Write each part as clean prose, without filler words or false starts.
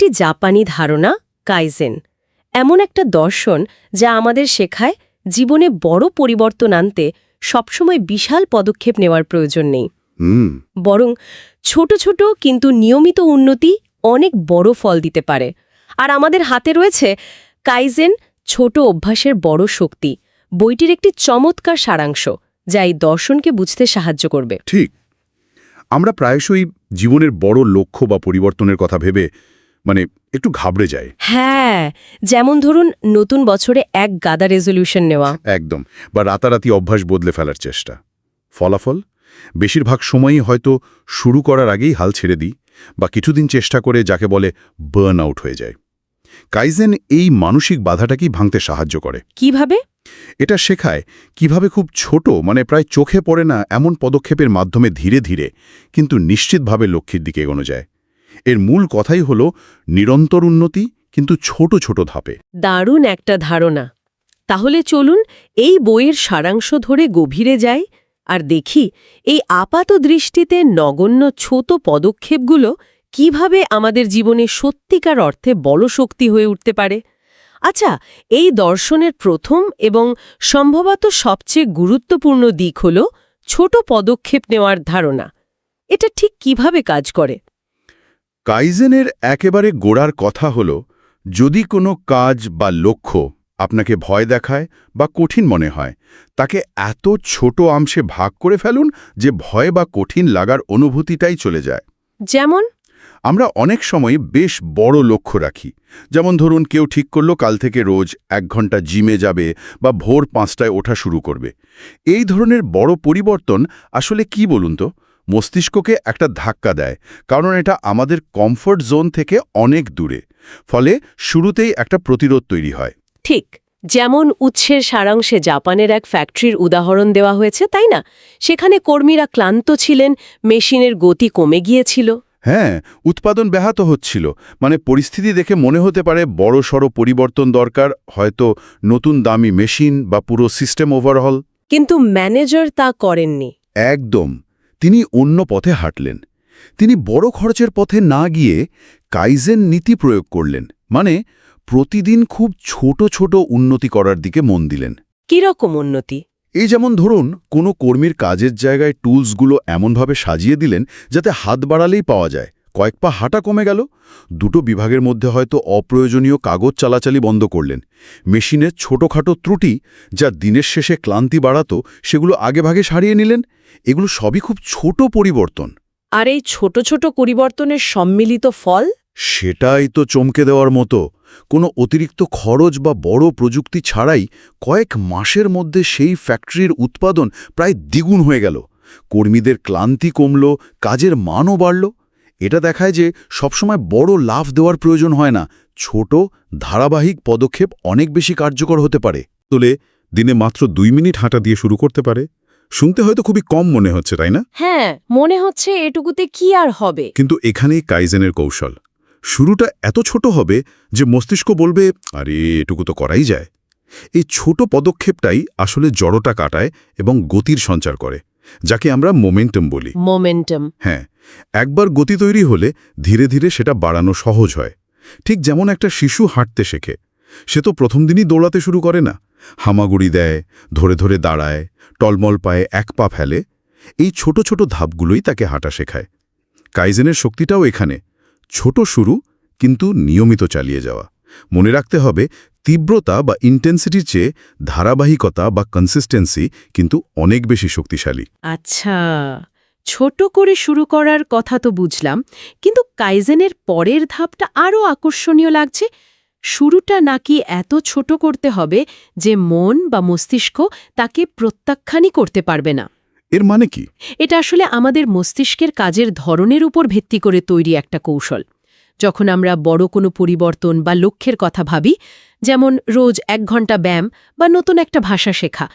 একটি জাপানি ধারণা কাইজেন, এমন একটা দর্শন যা আমাদের শেখায় জীবনে বড় পরিবর্তন আনতে সবসময় বিশাল পদক্ষেপ নেওয়ার প্রয়োজন নেই, বরং ছোট ছোট কিন্তু নিয়মিত উন্নতি অনেক বড় ফল দিতে পারে। আর আমাদের হাতে রয়েছে কাইজেন, ছোট অভ্যাসের বড় শক্তি, বইটির একটি চমৎকার সারাংশ যা এই দর্শনকে বুঝতে সাহায্য করবে। ঠিক, আমরা প্রায়শই জীবনের বড় লক্ষ্য বা পরিবর্তনের কথা ভেবে একটু ঘাবড়ে যাই। হ্যাঁ, যেমন ধরুন নতুন বছরে এক গাদা রেজলিউশন নেওয়া, একদম, বা রাতারাতি অভ্যাস বদলে ফেলার চেষ্টা। ফলাফল বেশিরভাগ সময়ই হয়তো শুরু করার আগেই হাল ছেড়ে দিই, বা কিছুদিন চেষ্টা করে যাকে বলে বার্ন আউট হয়ে যায়। কাইজেন এই মানসিক বাধাটাকেই ভাঙতে সাহায্য করে। কিভাবে? এটা শেখায় কিভাবে খুব ছোট, প্রায় চোখে পড়ে না এমন পদক্ষেপের মাধ্যমে ধীরে ধীরে কিন্তু নিশ্চিতভাবে লক্ষ্যের দিকে এগোনো যায়। এর মূল কথাই হলো নিরন্তর উন্নতি, কিন্তু ছোট ছোট ধাপে। দারুণ একটা ধারণা। তাহলে চলুন এই বইয়ের সারাংশ ধরে গভীরে যাই আর দেখি এই আপাত দৃষ্টিতে নগণ্য ছোট পদক্ষেপগুলো কিভাবে আমাদের জীবনে সত্যিকার অর্থে বড় শক্তি হয়ে উঠতে পারে। আচ্ছা, এই দর্শনের প্রথম এবং সম্ভবত সবচেয়ে গুরুত্বপূর্ণ দিক হল ছোট পদক্ষেপ নেওয়ার ধারণা। এটা ঠিক কিভাবে কাজ করে? কাইজেনের একেবারে গোড়ার কথা হল, যদি কোনো কাজ বা লক্ষ্য আপনাকে ভয় দেখায় বা কঠিন মনে হয়, তাকে এত ছোট অংশে ভাগ করে ফেলুন যে ভয় বা কঠিন লাগার অনুভূতিটাই চলে যায়। যেমন আমরা অনেক সময় বেশ বড় লক্ষ্য রাখি, যেমন ধরুন কেউ ঠিক করল কাল থেকে রোজ 1 ঘন্টা জিমে যাবে বা ভোর 5টায় ওঠা শুরু করবে। এই ধরনের বড় পরিবর্তন আসলে কি বলুন তো, মস্তিষ্ককে একটা ধাক্কা দেয়, কারণ এটা আমাদের কমফোর্ট জোন থেকে অনেক দূরে। ফলে শুরুতেই একটা প্রতিরোধ তৈরি হয়। ঠিক যেমন উৎসের সারাংশে জাপানের এক ফ্যাক্টরির উদাহরণ দেওয়া হয়েছে, তাই না? সেখানে কর্মীরা ক্লান্ত ছিলেন, মেশিনের গতি কমে গিয়েছিল। হ্যাঁ, উৎপাদন ব্যাহত হচ্ছিল। পরিস্থিতি দেখে মনে হতে পারে বড়সড় পরিবর্তন দরকার, হয়তো নতুন দামি মেশিন বা পুরো সিস্টেম ওভারহল। কিন্তু ম্যানেজার তা করেননি। একদম, তিনি অন্য পথে হাঁটলেন। তিনি বড় খরচের পথে না গিয়ে কাইজেন নীতি প্রয়োগ করলেন, প্রতিদিন খুব ছোট ছোট উন্নতি করার দিকে মন দিলেন। কিরকম উন্নতি? এই যেমন ধরুন কোনো কর্মীর কাজের জায়গায় টুলসগুলো এমনভাবে সাজিয়ে দিলেন যাতে হাত বাড়ালেই পাওয়া যায়, কয়েক পা হাঁটা কমে গেল। দুটো বিভাগের মধ্যে হয়তো অপ্রয়োজনীয় কাগজ চালাচালি বন্ধ করলেন। মেশিনের ছোটখাটো ত্রুটি যা দিনের শেষে ক্লান্তি বাড়াতো, সেগুলো আগেভাগে সারিয়ে নিলেন। এগুলো সবই খুব ছোট পরিবর্তন। আর এই ছোট ছোট পরিবর্তনের সম্মিলিত ফল? সেটাই তো চমকে দেওয়ার মতো। কোনো অতিরিক্ত খরচ বা বড় প্রযুক্তি ছাড়াই কয়েক মাসের মধ্যে সেই ফ্যাক্টরির উৎপাদন প্রায় দ্বিগুণ হয়ে গেল। কর্মীদের ক্লান্তি কমল, কাজের মানও বাড়ল। এটা দেখায় যে সবসময় বড় লাভ দেওয়ার প্রয়োজন হয় না, ছোট ধারাবাহিক পদক্ষেপ অনেক বেশি কার্যকর হতে পারে। তোলে দিনে মাত্র 2 মিনিট হাঁটা দিয়ে শুরু করতে পারে। শুনতে হয়তো খুবই কম মনে হচ্ছে, তাই না? হ্যাঁ, মনে হচ্ছে এটুকুতে কি আর হবে। কিন্তু এখানেই কাইজেনের কৌশল। শুরুটা এত ছোট হবে যে মস্তিষ্ক বলবে, আরে এটুকু তো করাই যায়। এই ছোট পদক্ষেপটাই আসলে জড়তা কাটায় এবং গতির সঞ্চার করে, যাকে আমরা মোমেন্টাম বলি। মোমেন্টাম? হ্যাঁ, একবার গতি তৈরি হলে ধীরে ধীরে সেটা বাড়ানো সহজ হয়। ঠিক যেমন একটা শিশু হাঁটতে শেখে, সে তো প্রথম দিনই দৌড়াতে শুরু করে না। হামাগুড়ি দেয়, ধরে ধরে দাঁড়ায়, টলমল পায়ে 1 পা ফেলে। এই ছোট ছোট ধাপগুলোই তাকে হাঁটা শেখায়। কাইজেনের শক্তিটাও এখানে, ছোট শুরু কিন্তু নিয়মিত চালিয়ে যাওয়া। মনে রাখতে হবে, তীব্রতা বা ইন্টেন্সিটির চেয়ে ধারাবাহিকতা বা কনসিস্টেন্সি কিন্তু অনেক বেশি শক্তিশালী। আচ্ছা, ছোট করে শুরু করার কথা তো বুঝলাম, কিন্তু কাইজেনের পরের ধাপটা আরও আকর্ষণীয় লাগছে। শুরুটা নাকি এত ছোট করতে হবে যে মন বা মস্তিষ্ক তাকে প্রত্যাখ্যানই করতে পারবে না। এর মানে কি? এটা আসলে আমাদের মস্তিষ্কের কাজের ধরনের উপর ভিত্তি করে তৈরি একটা কৌশল। যখন আমরা বড় কোনো পরিবর্তন বা লক্ষ্যের কথা ভাবি, যেমন রোজ 1 ঘন্টা ব্যায়াম বা নতুন একটা ভাষা শেখা,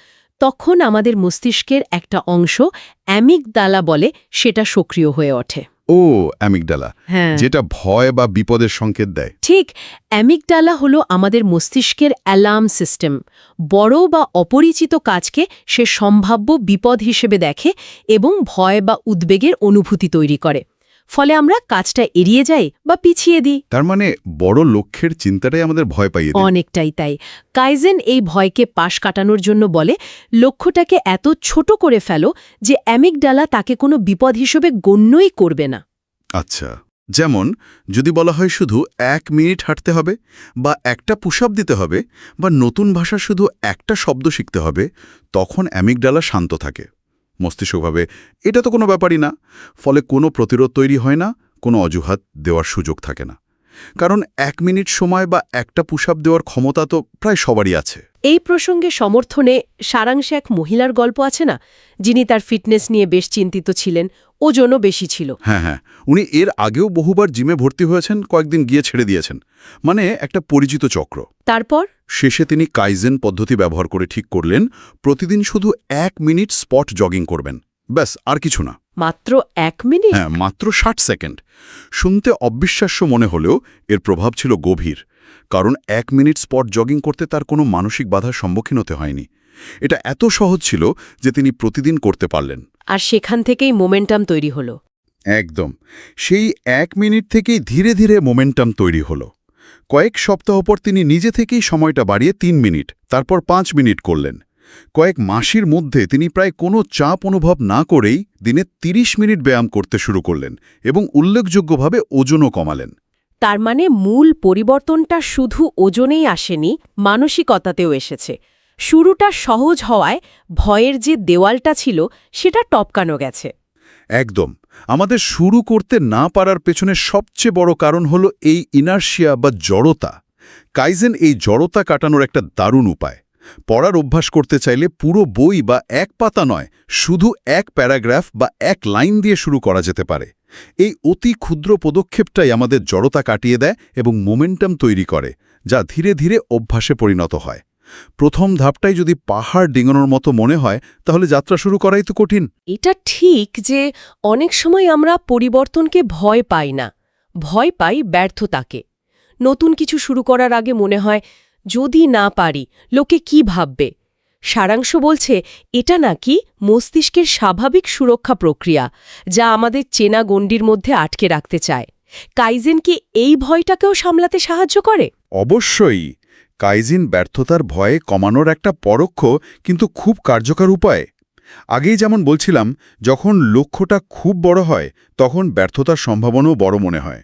তখন আমাদের মস্তিষ্কের একটা অংশ, অ্যামিগডালা বলে, সেটা সক্রিয় হয়ে ওঠে। ও, অ্যামিগডালা, যেটা ভয় বা বিপদের সংকেত দেয়। ঠিক, অ্যামিগডালা হলো আমাদের মস্তিষ্কের অ্যালার্ম সিস্টেম। বড় বা অপরিচিত কাজকে সে সম্ভাব্য বিপদ হিসেবে দেখে এবং ভয় বা উদ্বেগের অনুভূতি তৈরি করে। ফলে আমরা কাজটা এড়িয়ে যাই বা পিছিয়ে দিই। তার মানে বড় লক্ষ্যের চিন্তাটাই আমাদের ভয় পাইয়ে দেয়। অনেকটাই তাই। কাইজেন এই ভয়কে পাশ কাটানোর জন্য বলে, লক্ষ্যটাকে এত ছোট করে ফেলো যে অ্যামিগডালা তাকে কোনো বিপদ হিসেবে গণ্যই করবে না। আচ্ছা, যেমন যদি বলা হয় শুধু 1 মিনিট হাঁটতে হবে, বা একটা পুশ আপ দিতে হবে, বা নতুন ভাষা শুধু একটা শব্দ শিখতে হবে, তখন অ্যামিগডালা শান্ত থাকে। মস্তিষ্ক ভাবে এটা তো কোনো ব্যাপারই না, ফলে কোনো প্রতিরোধ তৈরি হয় না, কোনো অজুহাত দেওয়ার সুযোগ থাকে না। কারণ 1 মিনিট সময় বা একটা পুশ আপ দেওয়ার ক্ষমতা তো প্রায় সবারই আছে। এই প্রসঙ্গে সমর্থনে সারাংশে এক মহিলার গল্প আছে না, যিনি তার ফিটনেস নিয়ে বেশ চিন্তিত ছিলেন, ওজনও বেশি ছিল। হ্যাঁ, উনি এর আগেও বহুবার জিমে ভর্তি হয়েছেন, কয়েকদিন গিয়ে ছেড়ে দিয়েছেন। মানে একটা পরিচিত চক্র। তারপর শেষে তিনি কাইজেন পদ্ধতি ব্যবহার করে ঠিক করলেন প্রতিদিন শুধু 1 মিনিট স্পট জগিং করবেন, ব্যাস, আর কিছু না। মাত্র 1 মিনিট? হ্যাঁ, মাত্র 60 সেকেন্ড। শুনতে অবিশ্বাস্য মনে হলেও এর প্রভাব ছিল গভীর, কারণ 1 মিনিট স্পট জগিং করতে তার কোনো মানসিক বাধার সম্মুখীন হতে হয়নি। এটা এত সহজ ছিল যে তিনি প্রতিদিন করতে পারলেন। আর সেখান থেকেই মোমেন্টাম তৈরি হলো। একদম, সেই 1 মিনিট থেকেই ধীরে ধীরে মোমেন্টাম তৈরি হলো। কয়েক সপ্তাহ পর তিনি নিজে থেকেই সময়টা বাড়িয়ে 3 মিনিট, তারপর 5 মিনিট করলেন। কয়েক মাসের মধ্যে তিনি প্রায় কোনো চাপ অনুভব না করেই দিনে 30 মিনিট ব্যায়াম করতে শুরু করলেন এবং উল্লেখযোগ্যভাবে ওজনও কমালেন। তার মানে মূল পরিবর্তনটা শুধু ওজনেই আসেনি, মানসিকতাতেও এসেছে। শুরুটা সহজ হওয়ায় ভয়ের যে দেওয়ালটা ছিল সেটা টপকানো গেছে। একদম, আমাদের শুরু করতে না পারার পেছনে সবচেয়ে বড় কারণ হলো এই ইনার্শিয়া বা জড়তা। কাইজেন এই জড়তা কাটানোর একটা দারুণ উপায়। পড়ার অভ্যাস করতে চাইলে পুরো বই বা এক পাতা নয়, শুধু এক প্যারাগ্রাফ বা এক লাইন দিয়ে শুরু করা যেতে পারে। এই অতি ক্ষুদ্র পদক্ষেপটাই আমাদের জড়তা কাটিয়ে দেয় এবং মোমেন্টাম তৈরি করে, যা ধীরে ধীরে অভ্যাসে পরিণত হয়। প্রথম ধাপটাই যদি পাহাড় ডিঙানোর মতো মনে হয়, তাহলে যাত্রা শুরু করাই তো কঠিন। এটা ঠিক যে অনেক সময় আমরা পরিবর্তনকে ভয় পাই না, ভয় পাই ব্যর্থতাকে। নতুন কিছু শুরু করার আগে মনে হয়, যদি না পারি লোকে কি ভাববে। সারাংশ বলছে এটা নাকি মস্তিষ্কের স্বাভাবিক সুরক্ষা প্রক্রিয়া, যা আমাদের চেনা গণ্ডির মধ্যে আটকে রাখতে চায়। কাইজেন কি এই ভয়টাকেও সামলাতে সাহায্য করে? অবশ্যই, কাইজেন ব্যর্থতার ভয়ে কমানোর একটা পরোক্ষ কিন্তু খুব কার্যকর উপায়। আগেই যেমন বলছিলাম, যখন লক্ষ্যটা খুব বড় হয় তখন ব্যর্থতার সম্ভাবনাও বড় মনে হয়।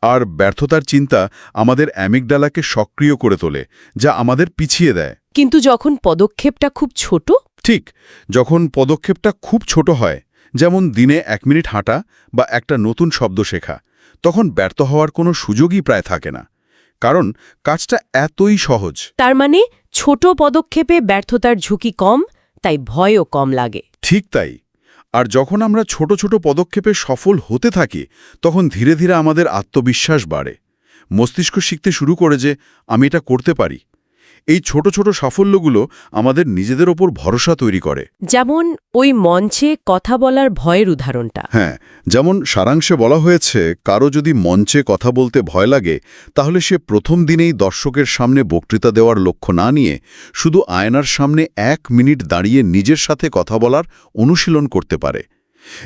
আর ব্যর্থতার চিন্তা আমাদের অ্যামিগডালাকে সক্রিয় করে তোলে, যা আমাদের পিছিয়ে দেয়। কিন্তু যখন পদক্ষেপটা খুব ছোট? ঠিক, যখন পদক্ষেপটা খুব ছোট হয়, যেমন দিনে 1 মিনিট হাঁটা বা একটা নতুন শব্দ শেখা, তখন ব্যর্থ হওয়ার কোনো সুযোগই প্রায় থাকে না, কারণ কাজটা এতই সহজ। তার মানে ছোট পদক্ষেপে ব্যর্থতার ঝুঁকি কম, তাই ভয়ও কম লাগে। ঠিক তাই। আর যখন আমরা ছোট ছোট পদক্ষেপে সফল হতে থাকি, তখন ধীরে ধীরে আমাদের আত্মবিশ্বাস বাড়ে। মস্তিষ্ক শিখতে শুরু করে যে আমি এটা করতে পারি। এই ছোট ছোট সাফল্যগুলো আমাদের নিজেদের ওপর ভরসা তৈরি করে। যেমন ওই মঞ্চে কথা বলার ভয়ের উদাহরণটা। হ্যাঁ, যেমন সারাংশে বলা হয়েছে, কারো যদি মঞ্চে কথা বলতে ভয় লাগে, তাহলে সে প্রথম দিনেই দর্শকের সামনে বক্তৃতা দেওয়ার লক্ষ্য না নিয়ে শুধু আয়নার সামনে 1 মিনিট দাঁড়িয়ে নিজের সাথে কথা বলার অনুশীলন করতে পারে।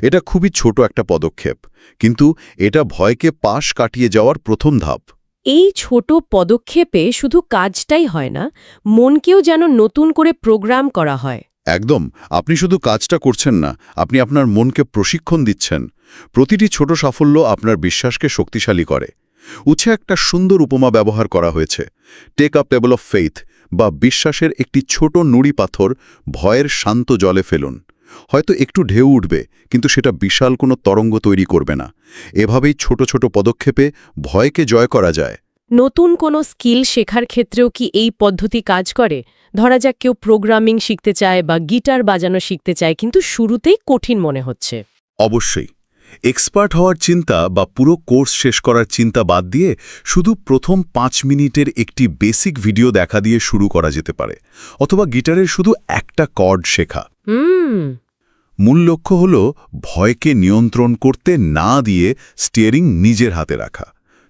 এটা খুবই ছোট একটা পদক্ষেপ, কিন্তু এটা ভয়কে পাশ কাটিয়ে যাওয়ার প্রথম ধাপ। এই ছোট পদক্ষেপে শুধু কাজটাই হয় না, মনকেও যেন নতুন করে প্রোগ্রাম করা হয়। একদম, আপনি শুধু কাজটা করছেন না, আপনি আপনার মনকে প্রশিক্ষণ দিচ্ছেন। প্রতিটি ছোট সাফল্য আপনার বিশ্বাসকে শক্তিশালী করে। উৎসে একটা সুন্দর উপমা ব্যবহার করা হয়েছে, take a pebble of faith, বা বিশ্বাসের একটি ছোট নুড়ি পাথর ভয়ের শান্ত জলে ফেলুন। হয়তো একটু ঢেউ উঠবে, কিন্তু সেটা বিশাল কোনো তরঙ্গ তৈরি করবে না। এভাবেই ছোট ছোট পদক্ষেপে ভয়কে জয় করা যায়। নতুন কোনো স্কিল শেখার ক্ষেত্রেও কি এই পদ্ধতি কাজ করে? ধরা যাক কেউ প্রোগ্রামিং শিখতে চায় বা গিটার বাজানো শিখতে চায়, কিন্তু শুরুতেই কঠিন মনে হচ্ছে। অবশ্যই, এক্সপার্ট হওয়ার চিন্তা বা পুরো কোর্স শেষ করার চিন্তা বাদ দিয়ে শুধু প্রথম 5 মিনিটের একটি বেসিক ভিডিও দেখা দিয়ে শুরু করা যেতে পারে, অথবা গিটারের শুধু একটা কর্ড শেখা। মূল লক্ষ্য হল ভয়কে নিয়ন্ত্রণ করতে না দিয়ে স্টিয়ারিং নিজের হাতে রাখা।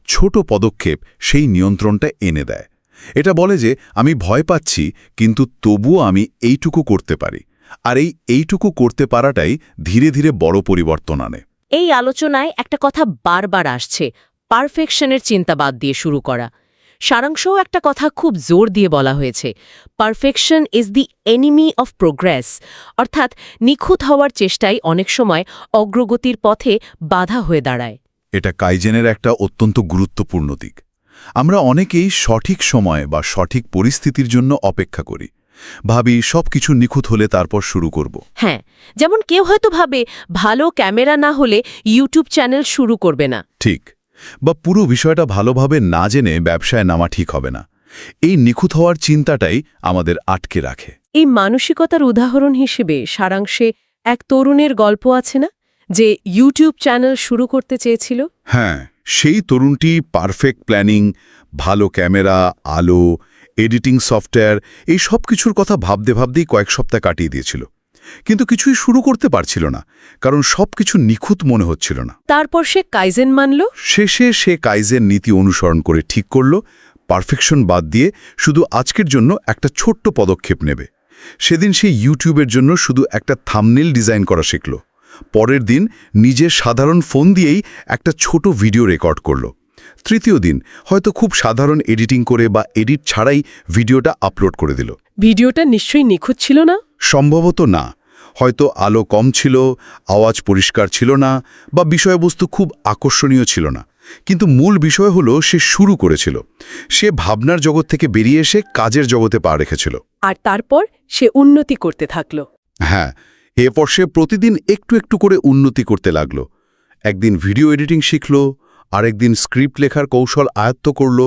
ছোট পদক্ষেপ সেই নিয়ন্ত্রণটা এনে দেয়। এটা বলে যে আমি ভয় পাচ্ছি, কিন্তু তবুও আমি এইটুকু করতে পারি। আর এইটুকু করতে পারাটাই ধীরে ধীরে বড় পরিবর্তন আনে। এই আলোচনায় একটা কথা বারবার আসছে, পারফেকশনের চিন্তা বাদ দিয়ে শুরু করা। সারাংশও একটা কথা খুব জোর দিয়ে বলা হয়েছে, perfection is the enemy of progress, অর্থাৎ নিখুঁত হওয়ার চেষ্টাই অনেক সময় অগ্রগতির পথে বাধা হয়ে দাঁড়ায়। এটা কাইজেনের একটা অত্যন্ত গুরুত্বপূর্ণ দিক। আমরা অনেকেই সঠিক সময় বা সঠিক পরিস্থিতির জন্য অপেক্ষা করি, ভাবি সবকিছু নিখুঁত হলে তারপর শুরু করব। হ্যাঁ, যেমন কেউ হয়তো ভাবে ভালো ক্যামেরা না হলে ইউটিউব চ্যানেল শুরু করবে না। ঠিক, বা পুরো বিষয়টা ভালোভাবে না জেনে ব্যবসায় নামা ঠিক হবে না। এই নিখুঁত হওয়ার চিন্তাটাই আমাদের আটকে রাখে। এই মানসিকতার উদাহরণ হিসেবে সারাংশে এক তরুণের গল্প আছে না, যে ইউটিউব চ্যানেল শুরু করতে চেয়েছিল? হ্যাঁ, সেই তরুণটি পারফেক্ট প্ল্যানিং, ভালো ক্যামেরা, আলো, এডিটিং সফটওয়্যার, এই সব কিছুর কথা ভাবতে ভাবতেই কয়েক সপ্তাহ কাটিয়ে দিয়েছিল। কিন্তু কিছুই শুরু করতে পারছিল না, কারণ সবকিছু নিখুঁত মনে হচ্ছিল না। তারপর সে কাইজেন মানল। শেষে সে কাইজেন নীতি অনুসরণ করে ঠিক করল পারফেকশন বাদ দিয়ে শুধু আজকের জন্য একটা ছোট্ট পদক্ষেপ নেবে। সেদিন সে ইউটিউবের জন্য শুধু একটা থাম্বনেল ডিজাইন করা শিখল। পরের দিন নিজের সাধারণ ফোন দিয়েই একটা ছোট ভিডিও রেকর্ড করল। তৃতীয় দিন হয়তো খুব সাধারণ এডিটিং করে বা এডিট ছাড়াই ভিডিওটা আপলোড করে দিল। ভিডিওটা নিশ্চয়ই নিখুঁত ছিল না? সম্ভবত না। হয়তো আলো কম ছিল, আওয়াজ পরিষ্কার ছিল না, বা বিষয়বস্তু খুব আকর্ষণীয় ছিল না। কিন্তু মূল বিষয় হলো সে শুরু করেছিল। সে ভাবনার জগৎ থেকে বেরিয়ে এসে কাজের জগতে পা রেখেছিল। আর তারপর সে উন্নতি করতে থাকল। হ্যাঁ, এরপর সে প্রতিদিন একটু একটু করে উন্নতি করতে লাগল। একদিন ভিডিও এডিটিং শিখল, আরেকদিন স্ক্রিপ্ট লেখার কৌশল আয়ত্ত করল,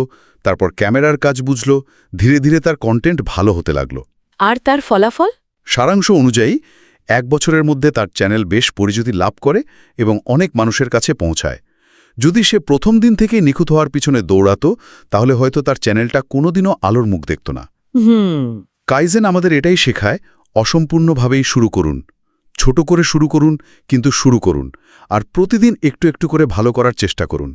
তারপর ক্যামেরার কাজ বুঝল। ধীরে ধীরে তার কন্টেন্ট ভালো হতে লাগল। আর তার ফলাফল? সারাংশ অনুযায়ী 1 বছরের মধ্যে তার চ্যানেল বেশ পরিচিতি লাভ করে এবং অনেক মানুষের কাছে পৌঁছায়। যদি সে প্রথম দিন থেকেই নিখুঁত হওয়ার পিছনে দৌড়াতো, তাহলে হয়তো তার চ্যানেলটা কোনোদিনও আলোর মুখ দেখত না। কাইজেন আমাদের এটাই শেখায়, অসম্পূর্ণভাবেই শুরু করুন, ছোট করে শুরু করুন, কিন্তু শুরু করুন, আর প্রতিদিন একটু একটু করে ভালো করার চেষ্টা করুন।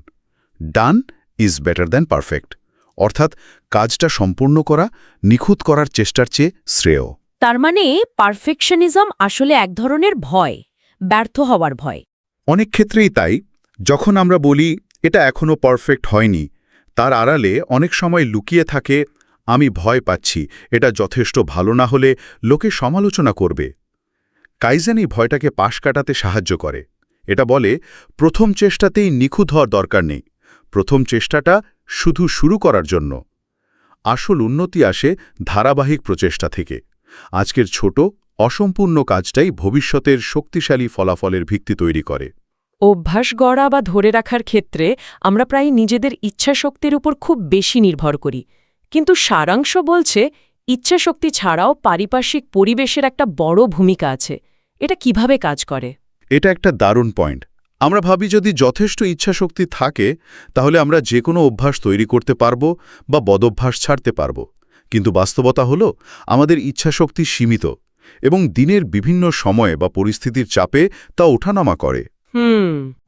Done is better than perfect, অর্থাৎ কাজটা সম্পূর্ণ করা নিখুঁত করার চেষ্টার চেয়ে শ্রেয়। তার মানে পারফেকশনিজম আসলে এক ধরনের ভয়, ব্যর্থ হওয়ার ভয়। অনেক ক্ষেত্রেই তাই। যখন আমরা বলি এটা এখনও পারফেক্ট হয়নি, তার আড়ালে অনেক সময় লুকিয়ে থাকে আমি ভয় পাচ্ছি এটা যথেষ্ট ভালো না হলে লোকে সমালোচনা করবে। কাইজেন এই ভয়টাকে পাশ কাটাতে সাহায্য করে। এটা বলে প্রথম চেষ্টাতেই নিখুঁত হওয়ার দরকার নেই, প্রথম চেষ্টাটা শুধু শুরু করার জন্য। আসল উন্নতি আসে ধারাবাহিক প্রচেষ্টা থেকে। আজকের ছোট অসম্পূর্ণ কাজটাই ভবিষ্যতের শক্তিশালী ফলাফলের ভিত্তি তৈরি করে। অভ্যাস গড়া বা ধরে রাখার ক্ষেত্রে আমরা প্রায় নিজেদের ইচ্ছাশক্তির উপর খুব বেশি নির্ভর করি, কিন্তু সারাংশ বলছে ইচ্ছাশক্তি ছাড়াও পারিপার্শ্বিক পরিবেশের একটা বড় ভূমিকা আছে। এটা কিভাবে কাজ করে? এটা একটা দারুণ পয়েন্ট। আমরা ভাবি যদি যথেষ্ট ইচ্ছাশক্তি থাকে তাহলে আমরা যে কোনো অভ্যাস তৈরি করতে পারব বা বদভ্যাস ছাড়তে পারব। কিন্তু বাস্তবতা হলো আমাদের ইচ্ছাশক্তি সীমিত এবং দিনের বিভিন্ন সময়ে বা পরিস্থিতির চাপে তা ওঠানামা করে।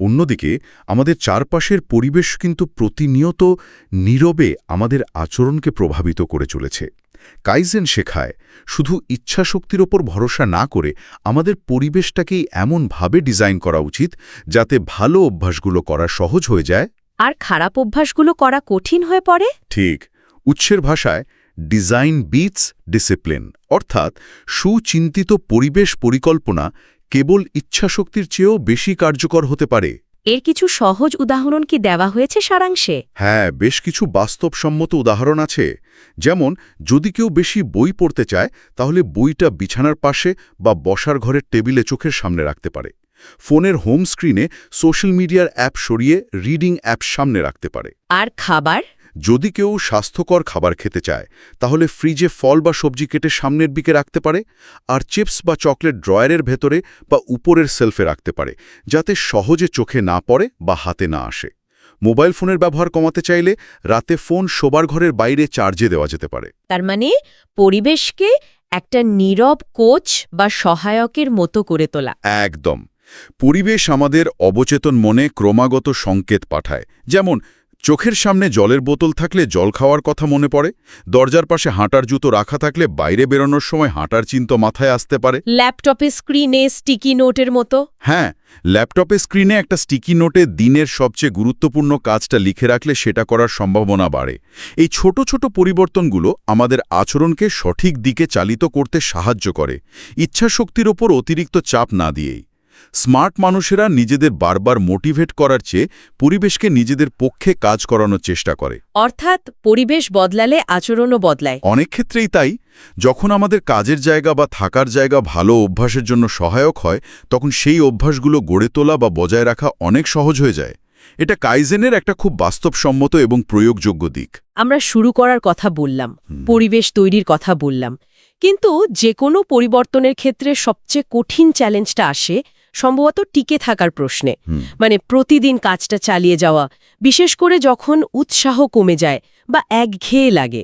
অন্যদিকে আমাদের চারপাশের পরিবেশ কিন্তু প্রতিনিয়ত নীরবে আমাদের আচরণকে প্রভাবিত করে চলেছে। কাইজেন শেখায় শুধু ইচ্ছাশক্তির ওপর ভরসা না করে আমাদের পরিবেশটাকেই এমনভাবে ডিজাইন করা উচিত যাতে ভালো অভ্যাসগুলো করা সহজ হয়ে যায় আর খারাপ অভ্যাসগুলো করা কঠিন হয়ে পড়ে। ঠিক, উৎসের ভাষায় ডিজাইন বিটস ডিসিপ্লিন, অর্থাৎ সুচিন্তিত পরিবেশ পরিকল্পনা কেবল ইচ্ছাশক্তির চেয়েও বেশি কার্যকর হতে পারে। এর কিছু সহজ উদাহরণ কি দেওয়া হয়েছে সারাংশে? হ্যাঁ, বেশ কিছু বাস্তবসম্মত উদাহরণ আছে। যেমন যদি কেউ বেশি বই পড়তে চায় তাহলে বইটা বিছানার পাশে বা বসার ঘরের টেবিলে চোখের সামনে রাখতে পারে। ফোনের হোম স্ক্রিনে সোশ্যাল মিডিয়ার অ্যাপ সরিয়ে রিডিং অ্যাপ সামনে রাখতে পারে। আর খাবার? যদি কেউ স্বাস্থ্যকর খাবার খেতে চায় তাহলে ফ্রিজে ফল বা সবজি কেটে সামনের দিকে রাখতে পারে, আর চিপস বা চকলেট ড্রয়ারের ভেতরে বা উপরের সেলফে রাখতে পারে যাতে সহজে চোখে না পড়ে বা হাতে না আসে। মোবাইল ফোনের ব্যবহার কমাতে চাইলে রাতে ফোন শোবার ঘরের বাইরে চার্জে দেওয়া যেতে পারে। তার মানে পরিবেশকে একটা নীরব কোচ বা সহায়কের মতো করে তোলা। একদম। পরিবেশ আমাদের অবচেতন মনে ক্রমাগত সংকেত পাঠায়, যেমন চোখের সামনে জলের বোতল থাকলে জল খাওয়ার কথা মনে পড়ে, দরজার পাশে হাঁটার জুতো রাখা থাকলে বাইরে বেরোনোর সময় হাঁটার চিন্তা মাথায় আসতে পারে। ল্যাপটপের স্ক্রিনে স্টিকি নোটের মতো। হ্যাঁ, ল্যাপটপের স্ক্রিনে একটা স্টিকি নোটে দিনের সবচেয়ে গুরুত্বপূর্ণ কাজটা লিখে রাখলে সেটা করার সম্ভাবনা বাড়ে। এই ছোট ছোট পরিবর্তনগুলো আমাদের আচরণকে সঠিক দিকে চালিত করতে সাহায্য করে, ইচ্ছাশক্তির ওপর অতিরিক্ত চাপ না দিয়েই। স্মার্ট মানুষেরা নিজেদের বারবার মোটিভেট করার চেয়ে পরিবেশকে নিজেদের পক্ষে কাজ করানোর চেষ্টা করে। অর্থাৎ পরিবেশ বদলালে আচরণও বদলায়। অনেক ক্ষেত্রেই তাই। যখন আমাদের কাজের জায়গা বা থাকার জায়গা ভালো অভ্যাসের জন্য সহায়ক হয়, তখন সেই অভ্যাসগুলো গড়ে তোলা বা বজায় রাখা অনেক সহজ হয়ে যায়। এটা কাইজেনের একটা খুব বাস্তবসম্মত এবং প্রয়োগযোগ্য দিক। আমরা শুরু করার কথা বললাম, পরিবেশ তৈরির কথা বললাম, কিন্তু যে কোনো পরিবর্তনের ক্ষেত্রে সবচেয়ে কঠিন চ্যালেঞ্জটা আসে সম্ভবত টিকে থাকার প্রশ্নে। মানে প্রতিদিন কাজটা চালিয়ে যাওয়া, বিশেষ করে যখন উৎসাহ কমে যায় বা একঘেয়ে লাগে।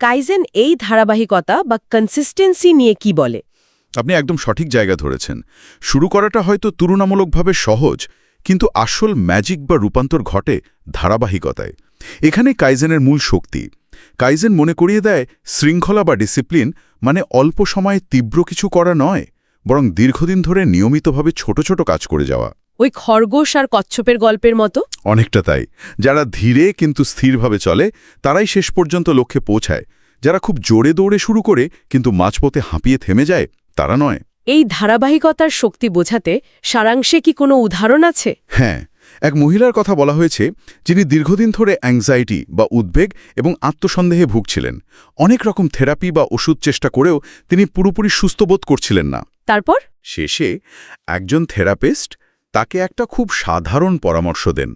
কাইজেন এই ধারাবাহিকতা বা কনসিস্টেন্সি নিয়ে কি বলে? আপনি একদম সঠিক জায়গা ধরেছেন। শুরু করাটা হয়তো তুলনামূলকভাবে সহজ, কিন্তু আসল ম্যাজিক বা রূপান্তর ঘটে ধারাবাহিকতায়। এখানে কাইজেনের মূল শক্তি। কাইজেন মনে করিয়ে দেয় শৃঙ্খলা বা ডিসিপ্লিন মানে অল্প সময়ে তীব্র কিছু করা নয়, বরং দীর্ঘদিন ধরে নিয়মিতভাবে ছোট ছোট কাজ করে যাওয়া। ওই খরগোশ আর কচ্ছপের গল্পের মতো? অনেকটা তাই। যারা ধীরে কিন্তু স্থিরভাবে চলে তারাই শেষ পর্যন্ত লক্ষ্যে পৌঁছায়। যারা খুব জোরে দৌড়ে শুরু করে কিন্তু মাঝপথে হাঁপিয়ে থেমে যায়, তারা নয়। এই ধারাবাহিকতার শক্তি বোঝাতে সারাংশে কি কোনো উদাহরণ আছে? হ্যাঁ, এক মহিলার কথা বলা হয়েছে যিনি দীর্ঘদিন ধরে অ্যাংজাইটি বা উদ্বেগ এবং আত্মসন্দেহে ভুগছিলেন। অনেক রকম থেরাপি বা ওষুধ চেষ্টা করেও তিনি পুরোপুরি সুস্থ বোধ করছিলেন না। তারপর শেষে একজন থেরাপিস্ট তাকে একটা খুব সাধারণ পরামর্শ দেন।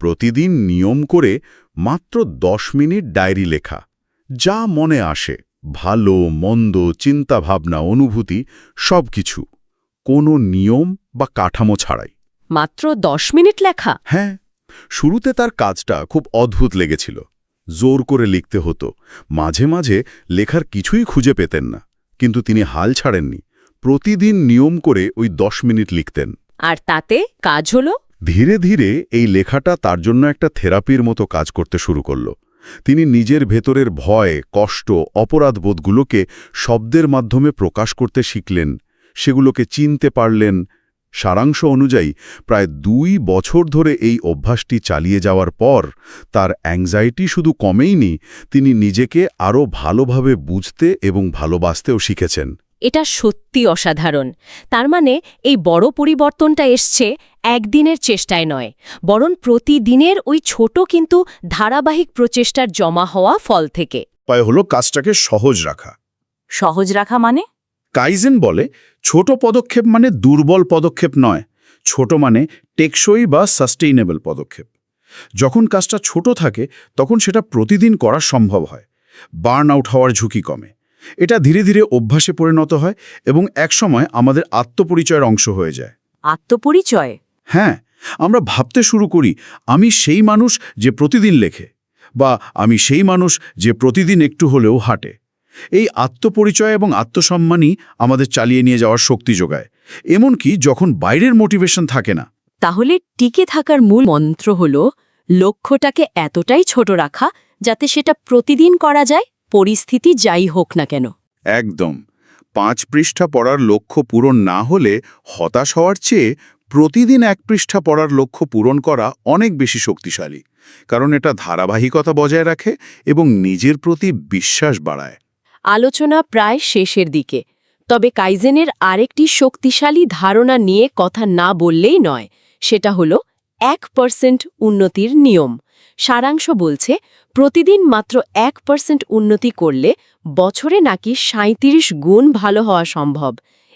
প্রতিদিন নিয়ম করে মাত্র 10 মিনিট ডায়েরি লেখা, যা মনে আসে, ভালো মন্দ চিন্তাভাবনা অনুভূতি সবকিছু, কোনো নিয়ম বা কাঠামো ছাড়াই। মাত্র 10 মিনিট লেখা? হ্যাঁ, শুরুতে তার কাজটা খুব অদ্ভুত লেগেছিল। জোর করে লিখতে হতো, মাঝে মাঝে লেখার কিছুই খুঁজে পেতেন না, কিন্তু তিনি হাল ছাড়েননি। প্রতিদিন নিয়ম করে ওই 10 মিনিট লিখতেন। আর তাতে কাজ হলো? ধীরে ধীরে এই লেখাটা তার জন্য একটা থেরাপির মতো কাজ করতে শুরু করল। তিনি নিজের ভেতরের ভয়, কষ্ট, অপরাধবোধগুলোকে শব্দের মাধ্যমে প্রকাশ করতে শিখলেন, সেগুলোকে চিনতে পারলেন। সারাংশ অনুযায়ী প্রায় 2 বছর ধরে এই অভ্যাসটি চালিয়ে যাওয়ার পর তার অ্যাংজাইটি শুধু কমেইনি, তিনি নিজেকে আরও ভালোভাবে বুঝতে এবং ভালোবাসতেও শিখেছেন। এটা সত্যি অসাধারণ। তার মানে এই বড় পরিবর্তনটা এসছে একদিনের চেষ্টায় নয়, বরং প্রতিদিনের ওই ছোট কিন্তু ধারাবাহিক প্রচেষ্টার জমা হওয়া ফল থেকে। উপায় হলো কাজটাকে সহজ রাখা। সহজ রাখা মানে? কাইজেন বলে ছোট পদক্ষেপ মানে দুর্বল পদক্ষেপ নয়, ছোট মানে টেকসই বা সাস্টেইনেবল পদক্ষেপ। যখন কাজটা ছোট থাকে তখন সেটা প্রতিদিন করা সম্ভব হয়, বার্ন আউট হওয়ার ঝুঁকি কমে। এটা ধীরে ধীরে অভ্যাসে পরিণত হয় এবং একসময় আমাদের আত্মপরিচয়ের অংশ হয়ে যায়। আত্মপরিচয়? হ্যাঁ, আমরা ভাবতে শুরু করি আমি সেই মানুষ যে প্রতিদিন লেখে, বা আমি সেই মানুষ যে প্রতিদিন একটু হলেও হাঁটে। এই আত্মপরিচয় এবং আত্মসম্মানই আমাদের চালিয়ে নিয়ে যাওয়ার শক্তি যোগায়, এমনকি যখন বাইরের মোটিভেশন থাকে না। তাহলে টিকে থাকার মূল মন্ত্র হল লক্ষ্যটাকে এতটাই ছোট রাখা যাতে সেটা প্রতিদিন করা যায়, পরিস্থিতি যাই হোক না কেন। একদম। 5 পৃষ্ঠা পড়ার লক্ষ্য পূরণ না হলে হতাশ হওয়ার চেয়ে প্রতিদিন 1 পৃষ্ঠা পড়ার লক্ষ্য পূরণ করা অনেক বেশি শক্তিশালী, কারণ এটা ধারাবাহিকতা বজায় রাখে এবং নিজের প্রতি বিশ্বাস বাড়ায়। আলোচনা প্রায় শেষের দিকে, তবে কাইজেনের আরেকটি শক্তিশালী ধারণা নিয়ে কথা না বললেই নয়, সেটা হলো 1% উন্নতির নিয়ম। সারাংশ বলছে প্রতিদিন মাত্র 1% উন্নতি করলে বছরে নাকি 37 গুণ ভালো হওয়া সম্ভব।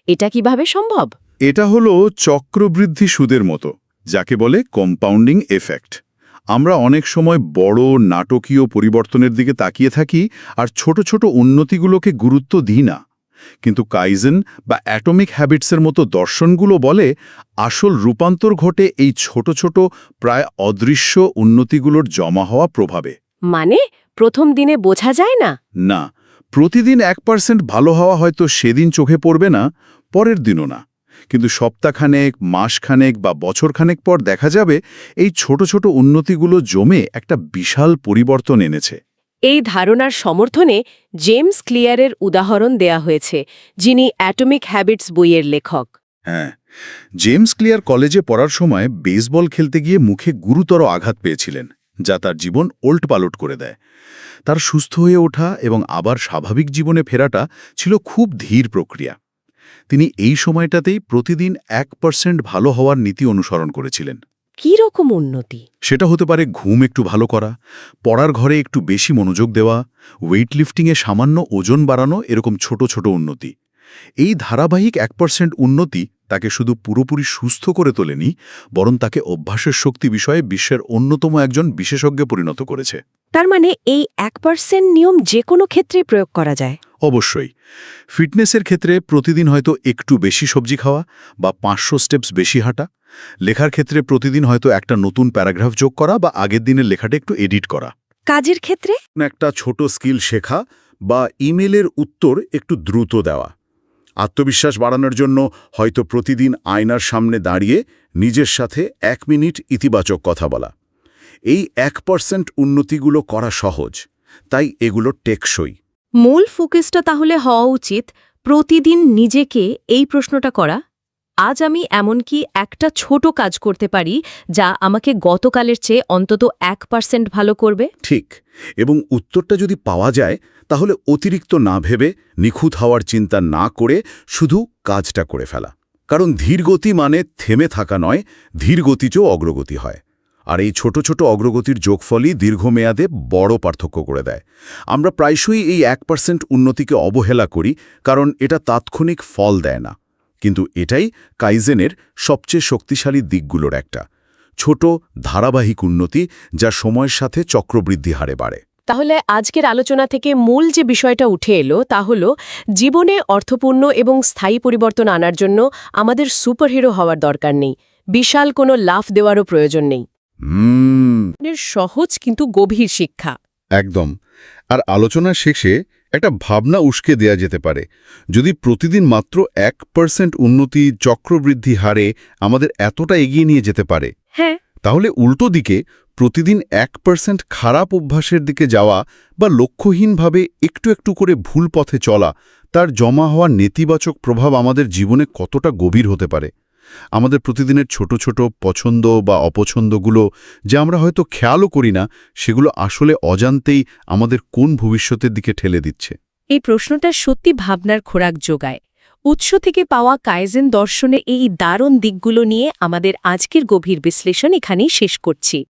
এটা কিভাবে সম্ভব? এটা হলো চক্রবৃদ্ধি সুদের মতো, যাকে বলে কম্পাউন্ডিং এফেক্ট। আমরা অনেক সময় বড় নাটকীয় পরিবর্তনের দিকে তাকিয়ে থাকি আর ছোট ছোট উন্নতিগুলোকে গুরুত্ব দিই না। কিন্তু কাইজেন বা অ্যাটমিক হ্যাবিটসের মতো দর্শনগুলো বলে আসল রূপান্তর ঘটে এই ছোট ছোট প্রায় অদৃশ্য উন্নতিগুলোর জমা হওয়া প্রভাবে। মানে প্রথম দিনে বোঝা যায় না? না, প্রতিদিন 1% ভালো হওয়া হয়তো সেদিন চোখে পড়বে না, পরের দিনও না, কিন্তু সপ্তাহখানেক, মাসখানেক বা বছরখানেক পর দেখা যাবে এই ছোট ছোট উন্নতিগুলো জমে একটা বিশাল পরিবর্তন এনেছে। এই ধারণার সমর্থনে জেমস ক্লিয়ারের উদাহরণ দেয়া হয়েছে, যিনি অ্যাটমিক হ্যাবিটস বইয়ের লেখক। হ্যাঁ, জেমস ক্লিয়ার কলেজে পড়ার সময় বেসবল খেলতে গিয়ে মুখে গুরুতর আঘাত পেয়েছিলেন, যা তার জীবন ওলটপালট করে দেয়। তার সুস্থ হয়ে ওঠা এবং আবার স্বাভাবিক জীবনে ফেরাটা ছিল খুব ধীর প্রক্রিয়া। তিনি এই সময়টাতেই প্রতিদিন 1% ভালো হওয়ার নীতি অনুসরণ করেছিলেন। কী রকম উন্নতি? সেটা হতে পারে ঘুম একটু ভালো করা, পড়ার ঘরে একটু বেশি মনোযোগ দেওয়া, ওয়েট লিফটিংয়ে সামান্য ওজন বাড়ানো, এরকম ছোট ছোট উন্নতি। এই ধারাবাহিক 1% উন্নতি তাকে শুধু পুরোপুরি সুস্থ করে তোলেনি, বরং তাকে অভ্যাসের শক্তি বিষয়ে বিশ্বের অন্যতম একজন বিশেষজ্ঞে পরিণত করেছে। তার মানে এই 1% নিয়ম যে কোনো ক্ষেত্রে প্রয়োগ করা যায়? অবশ্যই। ফিটনেসের ক্ষেত্রে প্রতিদিন হয়তো একটু বেশি সবজি খাওয়া বা 500 স্টেপস বেশি হাঁটা। লেখার ক্ষেত্রে প্রতিদিন হয়তো একটা নতুন প্যারাগ্রাফ যোগ করা বা আগের দিনের লেখাটা একটু এডিট করা। কাজের ক্ষেত্রে একটা ছোট স্কিল শেখা বা ইমেলের উত্তর একটু দ্রুত দেওয়া। আত্মবিশ্বাস বাড়ানোর জন্য হয়তো প্রতিদিন আয়নার সামনে দাঁড়িয়ে নিজের সাথে 1 মিনিট ইতিবাচক কথা বলা। এই 1% উন্নতিগুলো করা সহজ, তাই এগুলো টেকসই। মূল ফোকাসটা তাহলে হওয়া উচিত প্রতিদিন নিজেকে এই প্রশ্নটা করা, আজ আমি এমনকি একটা ছোট কাজ করতে পারি যা আমাকে গতকালের চেয়ে অন্তত 1% ভালো করবে? ঠিক, এবং উত্তরটা যদি পাওয়া যায় তাহলে অতিরিক্ত না ভেবে, নিখুঁত হওয়ার চিন্তা না করে শুধু কাজটা করে ফেলা। কারণ ধীরগতি মানে থেমে থাকা নয়, ধীরগতিতেও অগ্রগতি হয়। আর এই ছোট ছোট অগ্রগতির যোগফলই দীর্ঘমেয়াদে বড় পার্থক্য করে দেয়। আমরা প্রায়শই এই 1% উন্নতিকে অবহেলা করি, কারণ এটা তাৎক্ষণিক ফল দেয় না। কিন্তু এটাই কাইজেনের সবচেয়ে শক্তিশালী দিকগুলোর একটা। ছোট ধারাবাহিক উন্নতি যা সময়ের সাথে চক্রবৃদ্ধি হারে বাড়ে। তাহলে আজকের আলোচনা থেকে মূল যে বিষয়টা উঠে এলো তা হলো, জীবনে অর্থপূর্ণ এবং স্থায়ী পরিবর্তন আনার জন্য আমাদের সুপারহিরো হওয়ার দরকার নেই, বিশাল কোনো লাফ দেওয়ারও প্রয়োজন নেই। সহজ কিন্তু গভীর শিক্ষা। একদম। আর আলোচনার শেষে একটা ভাবনা উস্কে দেয়া যেতে পারে, যদি প্রতিদিন মাত্র 1% উন্নতি চক্রবৃদ্ধি হারে আমাদের এতটা এগিয়ে নিয়ে যেতে পারে, হ্যাঁ, তাহলে উল্টো দিকে প্রতিদিন 1% খারাপ অভ্যাসের দিকে যাওয়া বা লক্ষ্যহীনভাবে একটু একটু করে ভুল পথে চলা, তার জমা হওয়া নেতিবাচক প্রভাব আমাদের জীবনে কতটা গভীর হতে পারে। আমাদের প্রতিদিনের ছোট ছোট পছন্দ বা অপছন্দগুলো যা আমরা হয়তো খেয়ালও করি না, সেগুলো আসলে অজান্তেই আমাদের কোন ভবিষ্যতের দিকে ঠেলে দিচ্ছে। এই প্রশ্নটা সত্যি ভাবনার খোরাক যোগায়। উৎস থেকে পাওয়া কাইজেন দর্শনে এই দারুণ দিকগুলো নিয়ে আমাদের আজকের গভীর বিশ্লেষণ এখানেই শেষ করছি।